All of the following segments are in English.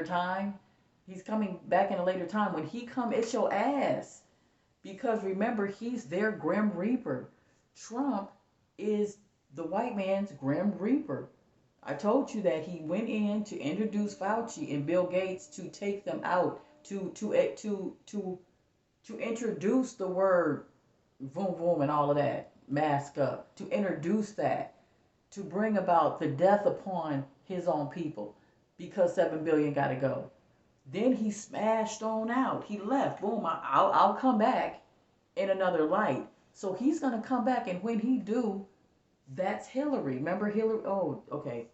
time. He's coming back in a later time. When he come, it's your ass. Because remember, he's their Grim Reaper. Trump is the white man's Grim Reaper. I told you that he went in to introduce Fauci and Bill Gates to take them out, to introduce the word boom boom and all of that, mask up, to introduce that, to bring about the death upon his own people, because 7 billion got to go. Then he smashed on out. He left. Boom. I'll come back in another light. So he's gonna come back, and when he do, that's Hillary. Remember Hillary? Oh, okay.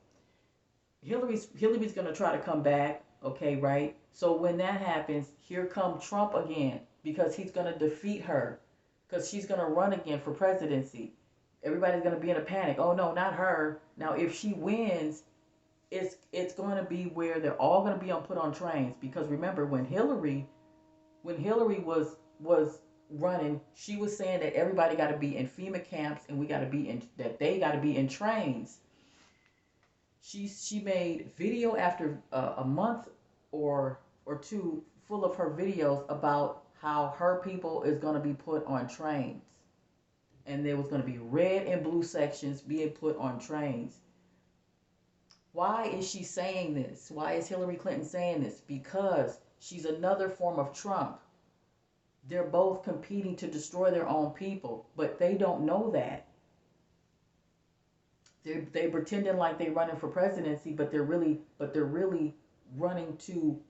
Hillary's gonna try to come back. Okay, right. So when that happens, here come Trump again, because he's gonna defeat her, because she's gonna run again for presidency. Everybody's gonna be in a panic. Oh no, not her. Now if she wins, it's going to be where they're all going to be put on trains, because remember when Hillary was running, she was saying that everybody got to be in FEMA camps, and we got to be in that they got to be in trains. She made video after a month or two full of her videos about how her people is going to be put on trains, and there was going to be red and blue sections being put on trains. Why is she saying this? Why is Hillary Clinton saying this? Because she's another form of Trump. They're both competing to destroy their own people, but they don't know that. They pretending like they're running for presidency, but they're really running to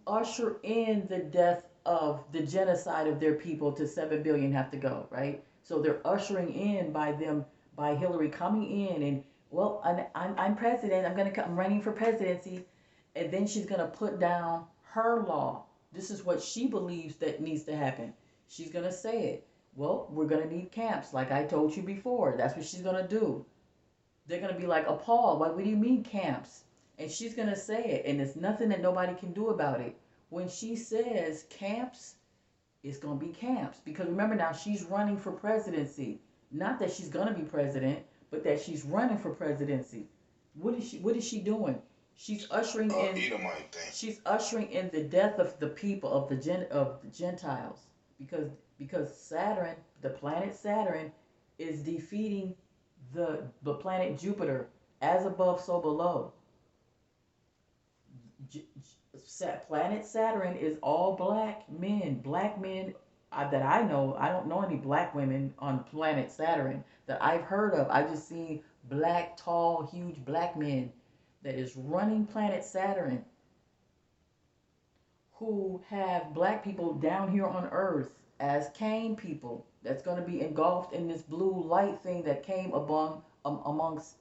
usher in the death of the genocide of their people. To 7 billion have to go, right? So they're ushering in by Hillary coming in and, well, I'm president. I'm running for presidency, and then she's gonna put down her law. This is what she believes that needs to happen. She's gonna say it. Well, we're gonna need camps, like I told you before. That's what she's gonna do. They're gonna be like appalled. What do you mean camps? And she's gonna say it, and there's nothing that nobody can do about it. When she says camps, it's gonna be camps, because remember now she's running for presidency. Not that she's gonna be president, but that she's running for presidency. What is she doing? She's ushering in. She's ushering in the death of the people of the Gentiles, because Saturn, the planet Saturn, is defeating the planet Jupiter. As above, so below. Planet Saturn is all black men. Black men that I know. I don't know any black women on planet Saturn that I've heard of. I've just seen black, tall, huge black men that is running planet Saturn, who have black people down here on Earth as Kang people. That's going to be engulfed in this blue light thing that came amongst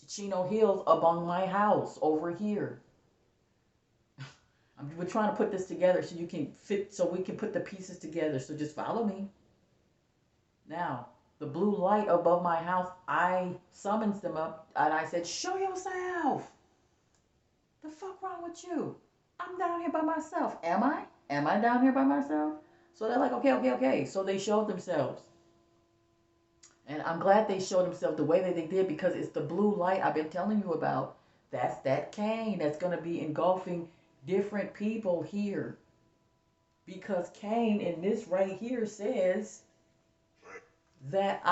Chino Hills, among my house over here. We're trying to put this together so you can fit, so we can put the pieces together. So just follow me. Now, the blue light above my house, I summons them up, and I said, "Show yourself. The fuck wrong with you? I'm down here by myself. Am I? Am I down here by myself?" So they're like, okay. So they showed themselves. And I'm glad they showed themselves the way that they did, because it's the blue light I've been telling you about. That's that Kang that's going to be engulfing different people here. Because Kang in this right here says that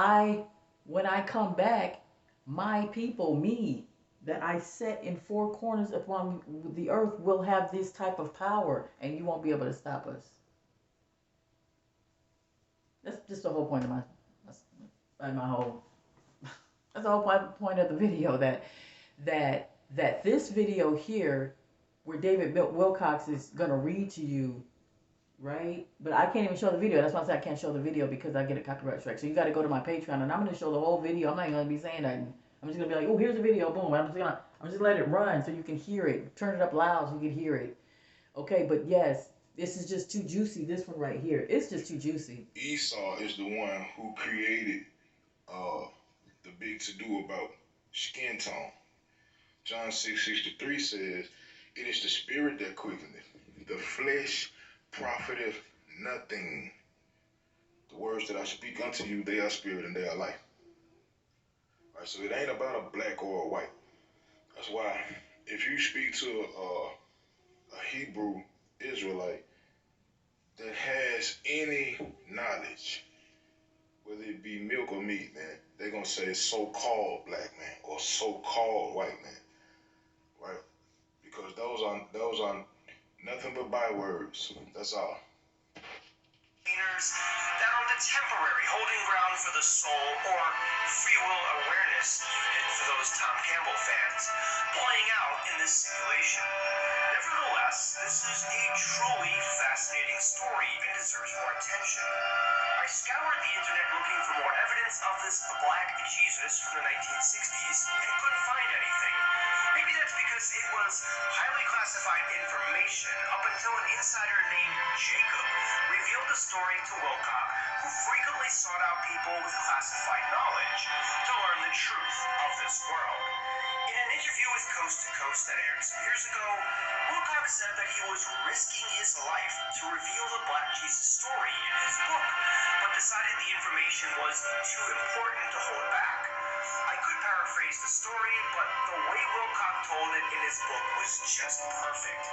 when I come back, my people, me, that I set in four corners upon the earth, will have this type of power, and you won't be able to stop us. That's just the whole point of my whole. That's the whole point of the video. That this video here, where David Wilcox is gonna read to you, right? But I can't even show the video. That's why I said I can't show the video, because I get a copyright strike. So you got to go to my Patreon, and I'm gonna show the whole video. I'm not even gonna be saying nothing. I'm just gonna be like, oh, here's the video, boom. I'm just gonna let it run so you can hear it. Turn it up loud so you can hear it. Okay, but yes, this is just too juicy. This one right here, it's just too juicy. Esau is the one who created the big to-do about skin tone. John 6:63 says, "It is the spirit that quickeneth, the flesh profiteth nothing. The words that I speak unto you, they are spirit and they are life." All right, so it ain't about a black or a white. That's why if you speak to a Hebrew Israelite that has any knowledge, whether it be milk or meat, man, they're gonna say so-called black man or so-called white man, right? Because those are nothing but bywords. That's all. That are the temporary holding ground for the soul or free will awareness unit for those Tom Campbell fans, playing out in this simulation. Nevertheless, this is a truly fascinating story and deserves more attention. I scoured the internet looking for more evidence of this Black Jesus from the 1960s and couldn't find anything. Maybe that's because it was highly classified information up until an insider named Jacob revealed the story to Wilcock, who frequently sought out people with classified knowledge to learn the truth of this world. In an interview with Coast to Coast that aired some years ago, Wilcock said that he was risking his life to reveal the Black Jesus story in his book, but decided the information was too important to hold back. I could paraphrase the story, but the way Wilcock told it in his book was just perfect.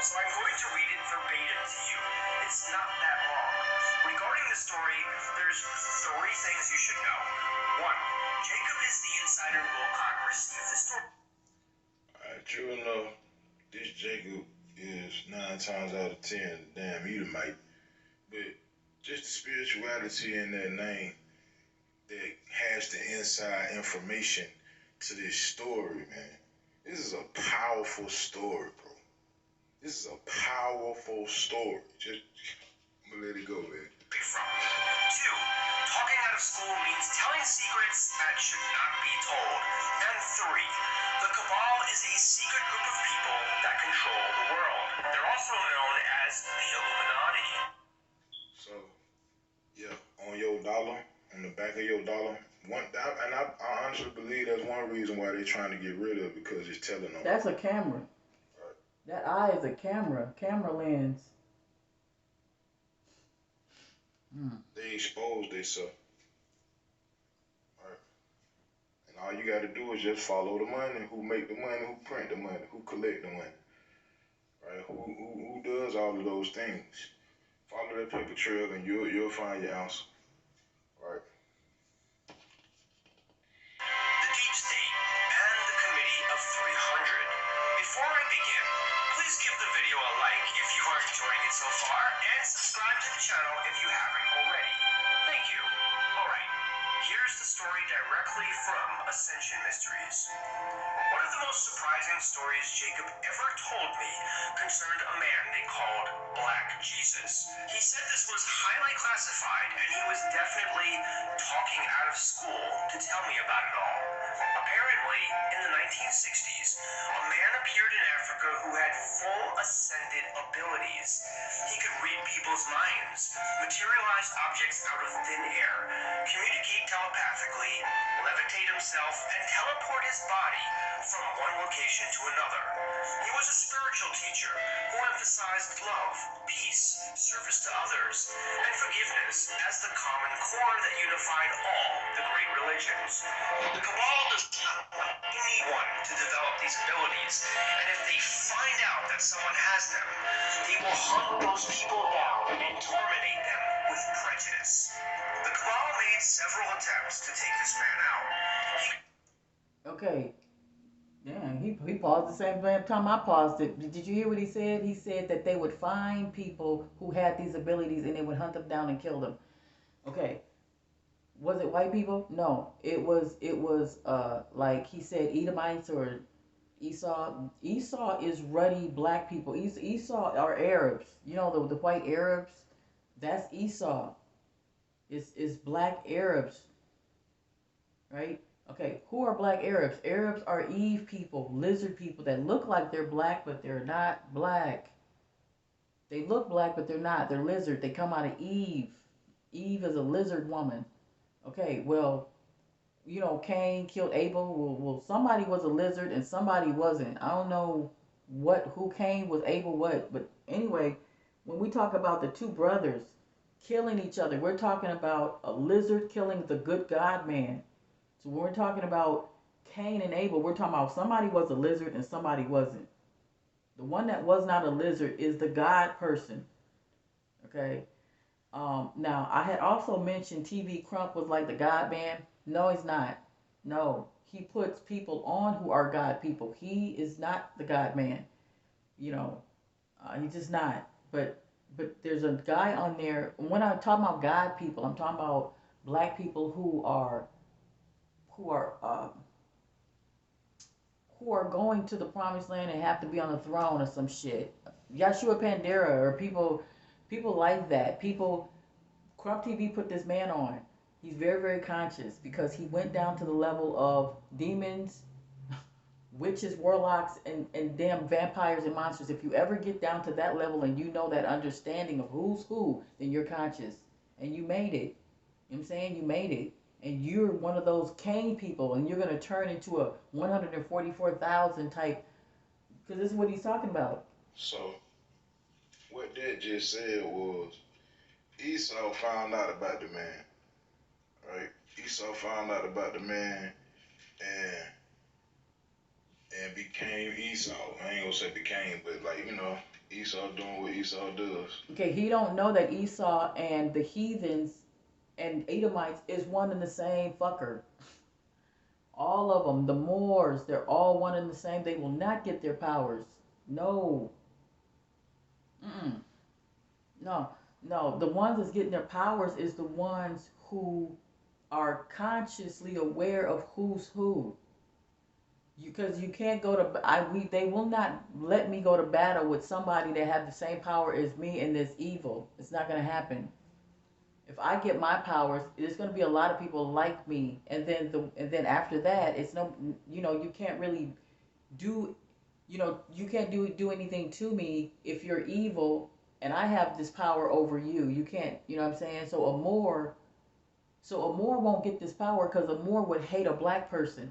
So I'm going to read it verbatim to you. It's not that long. Regarding the story, there's 3 things you should know. 1. Jacob is the insider Wilcock received the story. Alright, true enough, this Jacob is 9 times out of 10 damn Edomite. But just the spirituality in that name that has the inside information to this story, man. This is a powerful story, bro. This is a powerful story. Just, I'm gonna let it go, man. From. 2. Talking out of school means telling secrets that should not be told. And 3. The Cabal is a secret group of people that control the world. They're also known as the Illuminati. So, yeah, on your dollar, on the back of your dollar, I honestly believe that's one reason why they're trying to get rid of it, because it's telling them. That's a camera. Right. That eye is a camera lens. They expose themselves. Right. And all you got to do is just follow the money. Who make the money? Who print the money? Who collect the money? Right? Who does all of those things? Follow that paper trail, and you'll find your answer. Right. The Deep State and the Committee of 300. Before I begin, please give the video a like if you are enjoying it so far, and subscribe to the channel if you haven't already. Thank you. Alright, here's the story directly from Ascension Mysteries. One of the most surprising stories Jacob ever told me concerned a man they called Black Jesus. He said this was highly classified, and he was definitely talking out of school to tell me about it all. Apparently, in the 1960s, a man appeared in Africa who had full ascended abilities. He could read people's minds, materialize objects out of thin air, communicate telepathically, levitate himself, and teleport his body from one location to another. He was a spiritual teacher who emphasized love, peace, service to others, and forgiveness as the common core that unified all the great religions. The Cabal does not want anyone to develop these abilities, and if they find out that someone has them, they will hunt those people down and terminate them with prejudice. The Cabal made several attempts to take this man out. Okay. Yeah, he paused the same time I paused it. Did you hear what he said? He said that they would find people who had these abilities and they would hunt them down and kill them. Okay. Was it white people? No. It was like he said, Edomites or Esau. Esau is ruddy black people. Esau are Arabs. You know the white Arabs? That's Esau. It's black Arabs. Right? Okay, who are black Arabs? Arabs are Eve people, lizard people that look like they're black, but they're not black. They look black, but they're not. They're lizard. They come out of Eve. Eve is a lizard woman. Okay, well, you know, Kang killed Abel. Well, somebody was a lizard and somebody wasn't. I don't know who Kang was, Abel what. But anyway, when we talk about the 2 brothers killing each other, we're talking about a lizard killing the good God man. So when we're talking about Cain and Abel, we're talking about somebody was a lizard and somebody wasn't. The one that was not a lizard is the God person. Okay. Now I had also mentioned TV Crump was like the God man. No, he's not. No, he puts people on who are God people. He is not the God man. You know, he's just not. But there's a guy on there. When I'm talking about God people, I'm talking about black people who are who are going to the promised land and have to be on the throne or some shit. Yeshua Pandera or people like that. People Crump TV put this man on. He's very, very conscious because he went down to the level of demons, witches, warlocks, and damn vampires and monsters. If you ever get down to that level and you know that understanding of who's who, then you're conscious. And you made it. You know what I'm saying? You made it. And you're one of those Kang people, and you're going to turn into a 144,000 type, because this is what he's talking about. So, what that just said was Esau found out about the man, right? Esau found out about the man and became Esau. I ain't gonna say became, but like, Esau doing what Esau does. Okay, he don't know that Esau and the heathens and Edomites is one and the same fucker. All of them, the Moors, they're all one and the same. They will not get their powers. No. Mm-mm. No. No. The ones that's getting their powers is the ones who are consciously aware of who's who. Because you can't go to they will not let me go to battle with somebody that have the same power as me and is evil. It's not going to happen. If I get my powers, there's going to be a lot of people like me, and then after that, it's no, you can't really do, you can't do anything to me if you're evil, and I have this power over you. You can't, you know what I'm saying? So a Moor won't get this power because a Moor would hate a black person,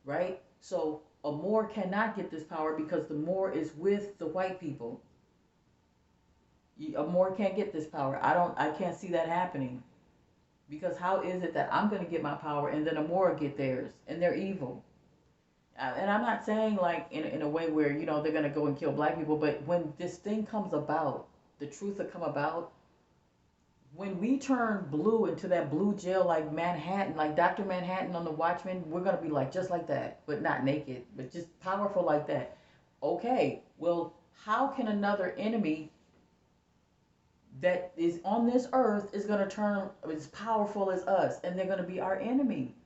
right? So a Moor cannot get this power because the Moor is with the white people. A Moor can't get this power. I can't see that happening. Because how is it that I'm going to get my power and then a Moor get theirs and they're evil? And I'm not saying like in a way where, they're going to go and kill black people, but when this thing comes about, the truth will come about. When we turn blue into that blue gel like Manhattan, like Dr. Manhattan on the Watchmen, we're going to be like just like that, but not naked, but just powerful like that. Okay, well, how can another enemy that is on this earth is going to turn as powerful as us, and they're going to be our enemy?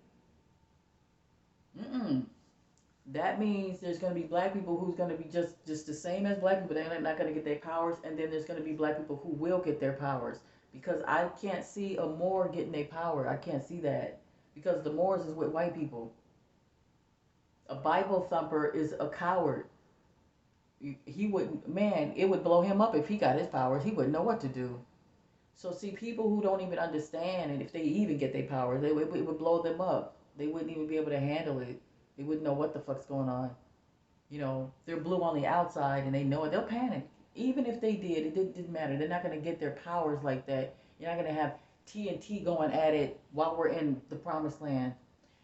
That means there's going to be black people who's going to be just the same as black people. They're not going to get their powers, and then there's going to be black people who will get their powers. Because I can't see a Moor getting their power. I can't see that. Because the Moors is with white people. A Bible thumper is a coward. He wouldn't, man, it would blow him up if he got his powers. He wouldn't know what to do. So see, people who don't even understand, and if they even get their powers, it would blow them up. They wouldn't even be able to handle it. They wouldn't know what the fuck's going on. They're blue on the outside and they know it. They'll panic. Even if they did, it didn't matter. They're not going to get their powers like that. You're not going to have TNT going at it while we're in the promised land.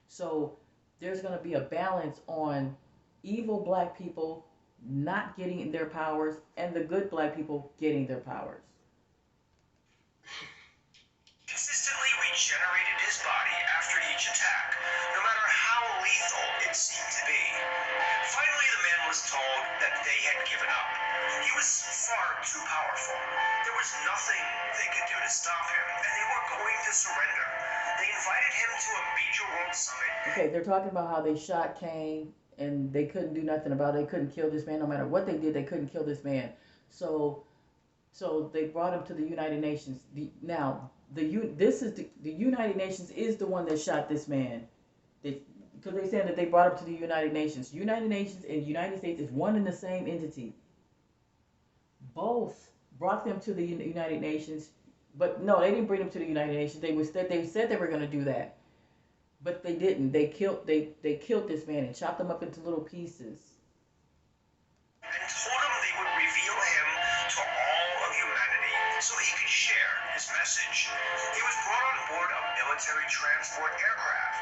So there's going to be a balance on evil black people not getting their powers and the good black people getting their powers. Consistently regenerated his body after each attack, no matter how lethal it seemed to be. Finally, the man was told that they had given up. He was far too powerful. There was nothing they could do to stop him, and they were going to surrender. They invited him to a major world summit. Okay, they're talking about how they shot Kang and they couldn't do nothing about it. They couldn't kill this man. No matter what they did, they couldn't kill this man. So they brought him to the United Nations. The United Nations is the one that shot this man. Because they said that they brought him to the United Nations. United Nations and United States is one and the same entity. Both brought them to the United Nations, but no, they didn't bring them to the United Nations. They said they were going to do that, but they didn't. They killed this man and chopped him up into little pieces. And told him they would reveal him to all of humanity so he could share his message. He was brought on board a military transport aircraft.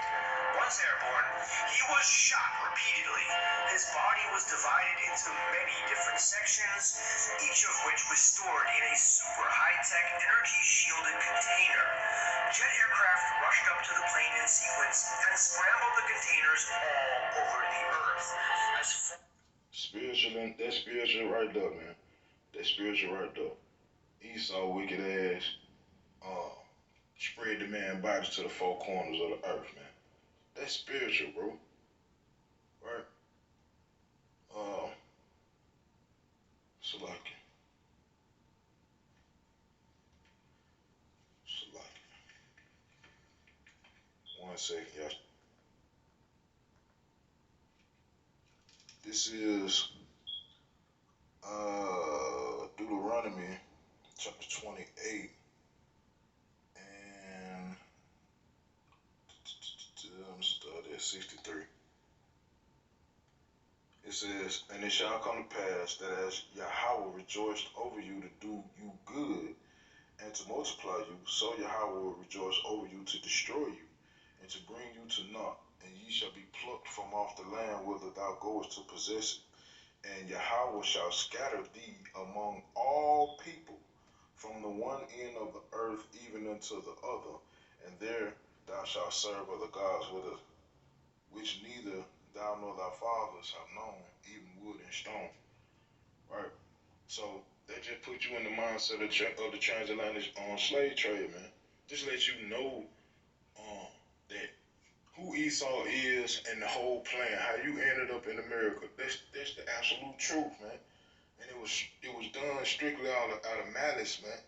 Once airborne, he was shot repeatedly. His body was divided into many different sections, each of which was stored in a super high-tech energy-shielded container. Jet aircraft rushed up to the plane in sequence and scrambled the containers all over the earth. Spiritual, that spiritual right there, man. That spiritual right there. Esau, wicked ass, spread the man bodies to the four corners of the earth, man. That's spiritual, bro. Right? Salaki. Salaki. 1 second, y'all. This is Deuteronomy chapter 28 and I'm start at 63. It says, and it shall come to pass that as Yahweh rejoiced over you to do you good and to multiply you, so Yahweh will rejoice over you to destroy you and to bring you to naught, and ye shall be plucked from off the land whither thou goest to possess it. And Yahweh shall scatter thee among all people, from the one end of the earth even unto the other, and there thou shalt serve other gods which neither thou nor thy fathers have known, even wood and stone. Right? So that just put you in the mindset of the transatlantic slave trade, man. Just let you know that who Esau is and the whole plan, how you ended up in America. That's the absolute truth, man. And it was done strictly out of malice, man,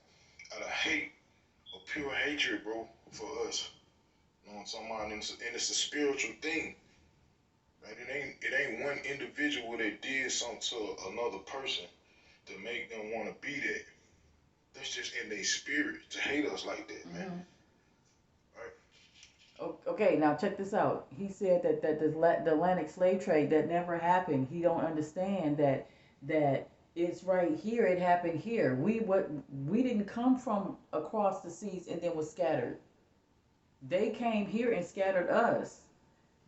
out of hate, or pure hatred, bro, for us. You know what I'm talking about? And it's a spiritual thing. Right? It ain't one individual that did something to another person to make them want to be that. That's just in their spirit to hate us like that, man. Right? Okay, now check this out. He said that the Atlantic slave trade, that never happened. He don't understand that it's right here. It happened here. We didn't come from across the seas and then was scattered. They came here and scattered us,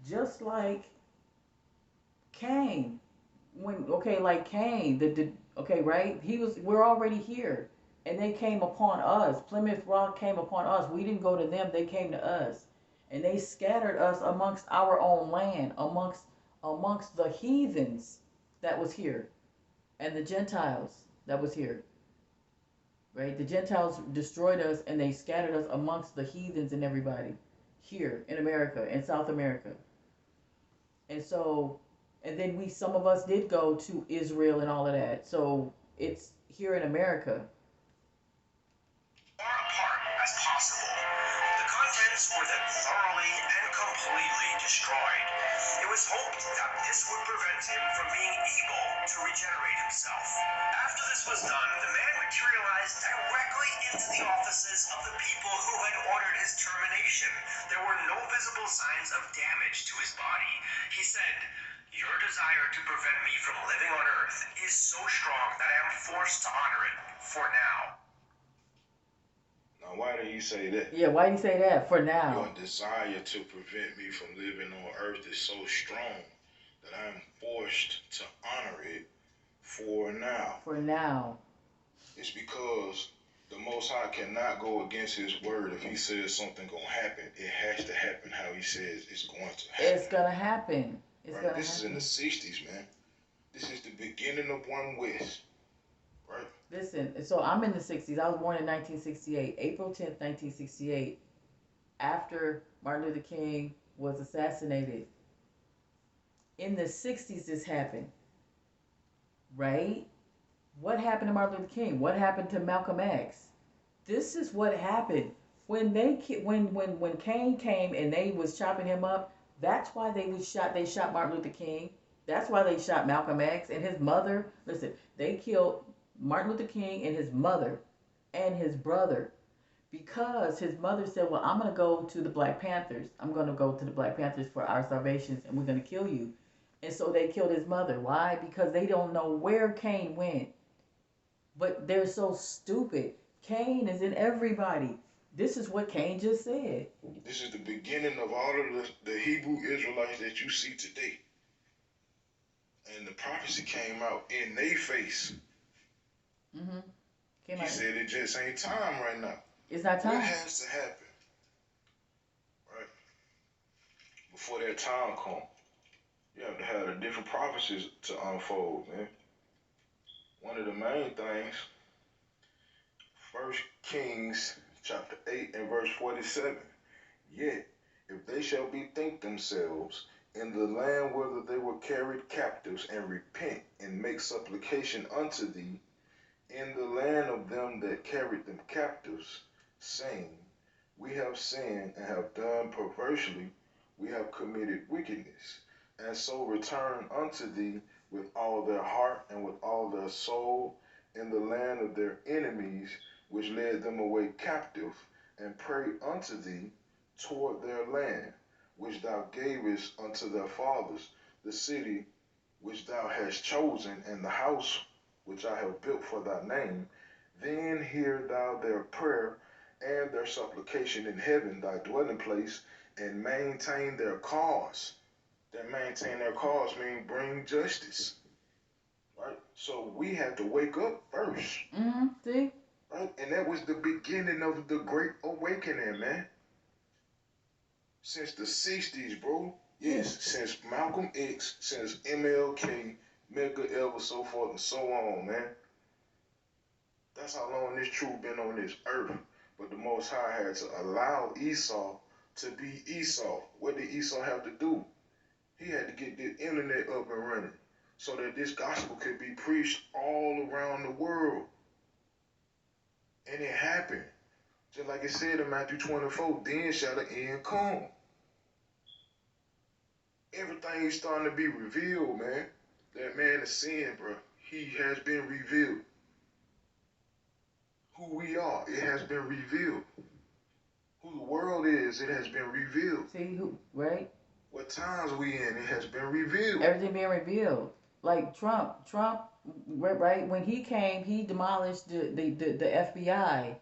just like Kang. Like Kang, right? We're already here, and they came upon us. Plymouth Rock came upon us. We didn't go to them; they came to us, and they scattered us amongst our own land, amongst the heathens that was here, and the Gentiles that was here. Right? The Gentiles destroyed us, and they scattered us amongst the heathens and everybody here in America, in South America, and so. And then some of us did go to Israel and all of that. So it's here in America. Far apart as possible. The contents were then thoroughly and completely destroyed. It was hoped that this would prevent him from being able to regenerate himself. After this was done, the man materialized directly into the offices of the people who had ordered his termination. There were no visible signs of damage to his body. He said, "Your desire to prevent me from living on earth is so strong that I am forced to honor it for now." Now, why did he say that? Yeah, why did he say that? For now. Your desire to prevent me from living on earth is so strong that I am forced to honor it for now. For now. It's because the Most High cannot go against his word. If he says something gonna happen, it has to happen how he says it's going to happen. It's gonna happen. Right? This is in the 60s, man. This is the beginning of One West. Right? Listen, so I'm in the 60s. I was born in 1968, April 10th, 1968, after Martin Luther King was assassinated. In the 60s, this happened. Right? What happened to Martin Luther King? What happened to Malcolm X? This is what happened. When Kang came and they was chopping him up, that's why they shot Martin Luther King. That's why they shot Malcolm X and his mother. Listen, they killed Martin Luther King and his mother and his brother because his mother said, well, I'm going to go to the Black Panthers. I'm going to go to the Black Panthers for our salvations, and we're going to kill you. And so they killed his mother. Why? Because they don't know where Cain went. But they're so stupid. Cain is in everybody. This is what Cain just said. This is the beginning of all of the Hebrew Israelites that you see today. And the prophecy came out in their face. Mm-hmm. Came He out. said it just ain't time right now. It's not What time. has to happen, right? Before that time comes, you have to have the different prophecies to unfold, man. One of the main things, First Kings chapter 8 and verse 47. Yet, if they shall bethink themselves in the land whither they were carried captives, and repent and make supplication unto thee in the land of them that carried them captives, saying, we have sinned and have done perversely, we have committed wickedness, and so return unto thee with all their heart and with all their soul in the land of their enemies, which led them away captive, and pray unto thee toward their land, which thou gavest unto their fathers, the city which thou hast chosen, and the house which I have built for thy name, then hear thou their prayer and their supplication in heaven, thy dwelling place, and maintain their cause. That maintain their cause means bring justice. Right? So we have to wake up first. Mm-hmm. See? Right? And that was the beginning of the Great Awakening, man. Since the 60s, bro. Yes, since Malcolm X, since MLK, Medgar Evers, so forth and so on, man. That's how long this truth been on this earth. But the Most High had to allow Esau to be Esau. What did Esau have to do? He had to get the internet up and running so that this gospel could be preached all around the world. And it happened. Just like it said in Matthew 24, then shall the end come. Everything is starting to be revealed, man. That man is sin, bro. He has been revealed. Who we are, it has been revealed. Who the world is, it has been revealed. See who, right? What times we in, it has been revealed. Everything being revealed. Like Trump, right? When he came, he demolished the FBI.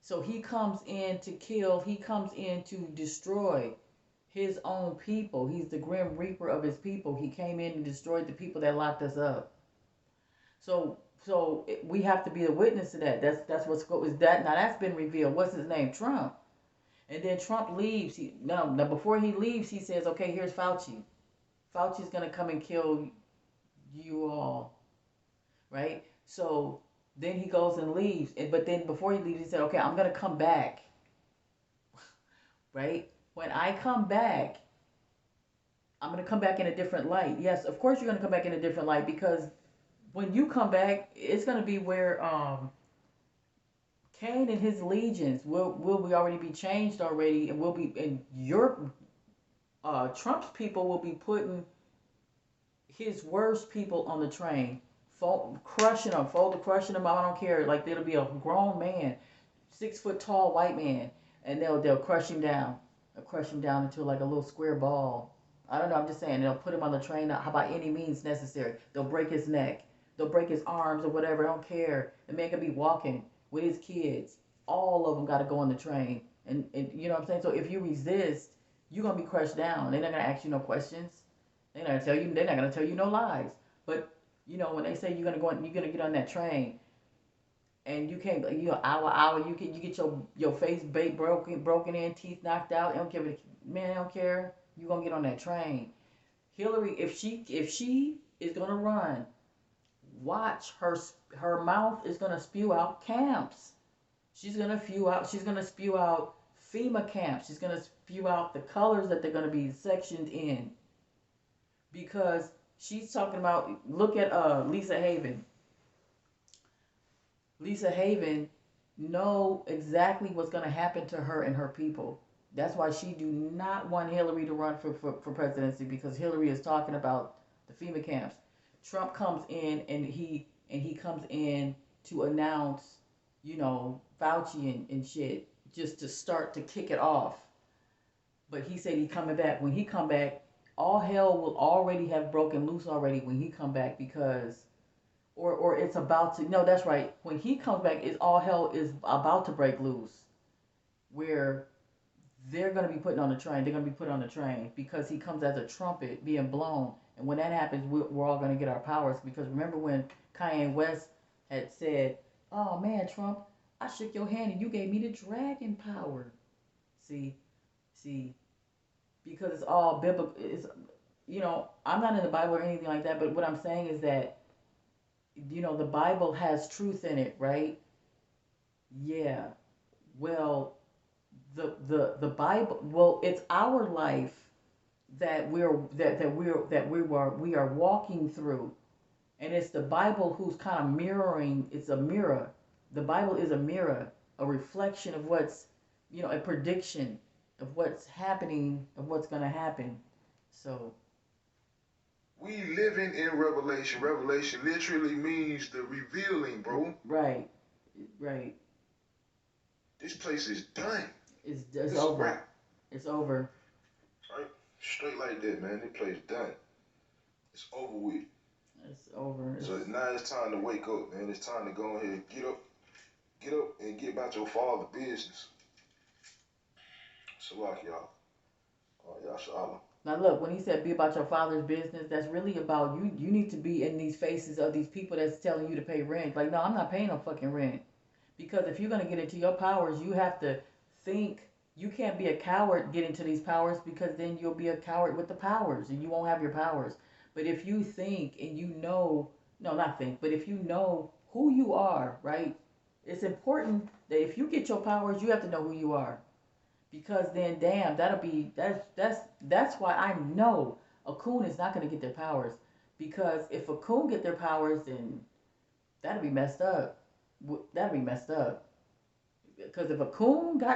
So he comes in to kill. He comes in to destroy his own people. He's the grim reaper of his people. He came in and destroyed the people that locked us up. So we have to be a witness to that. That's what's is that now that's been revealed. What's his name? Trump. And then Trump leaves. Now before he leaves, he says, "Okay, here's Fauci. Fauci's gonna come and kill you all, right?" So then he goes and leaves. But then before he leaves, he said, "Okay, I'm gonna come back, right? When I come back, I'm gonna come back in a different light. Yes, of course you're gonna come back in a different light because when you come back, it's gonna be where Cain and his legions will we already be changed already, and will be and your Trump's people will be putting his worst people on the train, crushing them, crushing them. I don't care. Like it'll be a grown man, 6 foot tall white man, and they'll crush him down. They'll crush him down into like a little square ball. I don't know. I'm just saying they'll put him on the train. How by any means necessary? They'll break his neck. They'll break his arms or whatever. I don't care. The man could be walking with his kids. All of them got to go on the train. And you know what I'm saying? So if you resist, you're gonna be crushed down. They're not gonna ask you no questions. They're not gonna tell you. They're not gonna tell you no lies. But you know when they say you're gonna get on that train, and you can't, hour, you get your face broken in, teeth knocked out. I don't care, man. I don't care. You gonna get on that train. Hillary, if she is gonna run, watch her mouth is gonna spew out camps. She's gonna spew out FEMA camps. She's gonna spew out the colors that they're gonna be sectioned in. Because she's talking about, look at Lisa Haven. Lisa Haven know exactly what's going to happen to her and her people. That's why she do not want Hillary to run for presidency, because Hillary is talking about the FEMA camps. Trump comes in and he comes in to announce, Fauci and shit, just to start to kick it off. But he said he coming back. When he come back, all hell will already have broken loose already when he come back, because or it's about to. No, that's right. When he comes back, it's all hell is about to break loose. Where they're going to be putting on the train. They're going to be put on the train because he comes as a trumpet being blown. And when that happens, we're all going to get our powers. Because remember when Kanye West had said, "Oh man, Trump, I shook your hand and you gave me the dragon power." See, see, because it's all biblical. It's, I'm not in the Bible or anything like that. But what I'm saying is that the Bible has truth in it, right? Yeah. Well, the Bible. Well, it's our life that we are walking through, and it's the Bible who's kind of mirroring. It's a mirror. The Bible is a mirror, a reflection of what's, a prediction of what's happening, of what's gonna happen. So We living in Revelation. Revelation literally means the revealing, bro. right, right. This place is done. It's It's a over. wrap. It's over. Right? Straight like that, man. This place done. It's over with. It's over. So now it's time to wake up, man. It's time to go ahead, get up, and get about your father business. So like y'all. Y'all shalom. Now look, when he said be about your father's business, that's really about you. You need to be in these faces of these people that's telling you to pay rent. Like, no, I'm not paying no fucking rent. Because if you're gonna get into your powers, you have to think. You can't be a coward get into these powers because then you'll be a coward with the powers and you won't have your powers. But if you think and you know, no, not think, but if you know who you are, right? It's important that if you get your powers, you have to know who you are. Because then, damn, that's why I know a coon is not gonna get their powers. Because if a coon get their powers, then that'd be messed up. That'd be messed up. Because if a coon got